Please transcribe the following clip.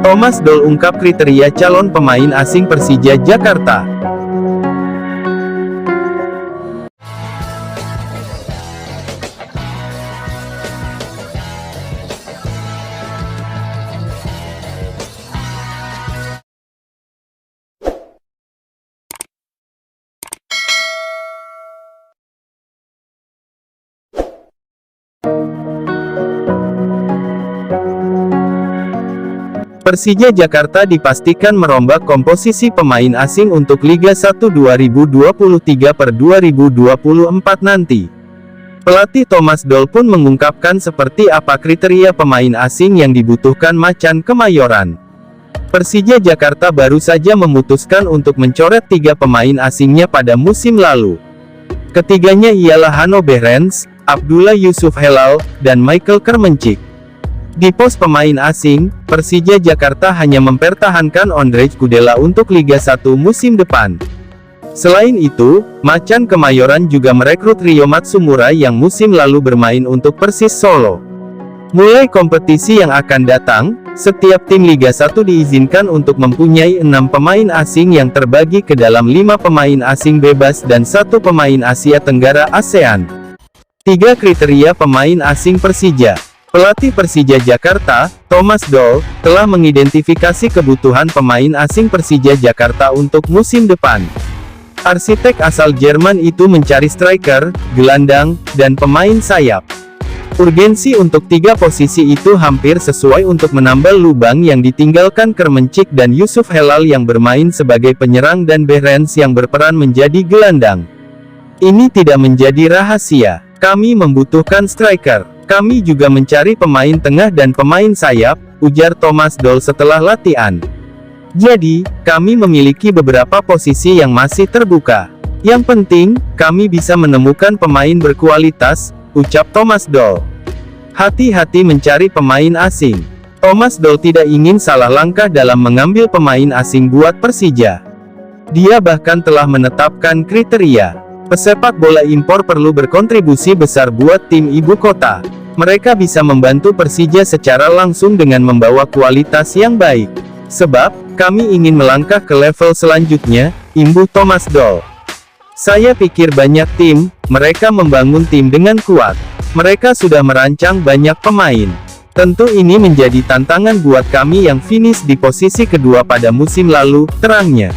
Thomas Doll ungkap kriteria calon pemain asing Persija Jakarta. Persija Jakarta dipastikan merombak komposisi pemain asing untuk Liga 1 2023/2024 nanti. Pelatih Thomas Doll pun mengungkapkan seperti apa kriteria pemain asing yang dibutuhkan Macan Kemayoran. Persija Jakarta baru saja memutuskan untuk mencoret 3 pemain asingnya pada musim lalu. Ketiganya ialah Hanno Behrens, Abdullah Yusuf Helal, dan Michael Kermencik. Di pos pemain asing, Persija Jakarta hanya mempertahankan Ondrej Kudela untuk Liga 1 musim depan. Selain itu, Macan Kemayoran juga merekrut Rio Matsumura yang musim lalu bermain untuk Persis Solo. Mulai kompetisi yang akan datang, setiap tim Liga 1 diizinkan untuk mempunyai 6 pemain asing yang terbagi ke dalam 5 pemain asing bebas dan 1 pemain Asia Tenggara ASEAN. 3 kriteria pemain asing Persija. Pelatih Persija Jakarta, Thomas Doll, telah mengidentifikasi kebutuhan pemain asing Persija Jakarta untuk musim depan. Arsitek asal Jerman itu mencari striker, gelandang, dan pemain sayap. Urgensi untuk 3 posisi itu hampir sesuai untuk menambal lubang yang ditinggalkan Kermencik dan Yusuf Helal yang bermain sebagai penyerang dan Behrens yang berperan menjadi gelandang. Ini tidak menjadi rahasia. Kami membutuhkan striker. Kami juga mencari pemain tengah dan pemain sayap, ujar Thomas Doll setelah latihan. Jadi, kami memiliki beberapa posisi yang masih terbuka. Yang penting, kami bisa menemukan pemain berkualitas, ucap Thomas Doll. Hati-hati mencari pemain asing. Thomas Doll tidak ingin salah langkah dalam mengambil pemain asing buat Persija. Dia bahkan telah menetapkan kriteria. Pesepak bola impor perlu berkontribusi besar buat tim ibu kota. Mereka bisa membantu Persija secara langsung dengan membawa kualitas yang baik. Sebab, kami ingin melangkah ke level selanjutnya, imbuh Thomas Doll. Saya pikir banyak tim, mereka membangun tim dengan kuat. Mereka sudah merancang banyak pemain. Tentu ini menjadi tantangan buat kami yang finish di posisi kedua pada musim lalu, terangnya.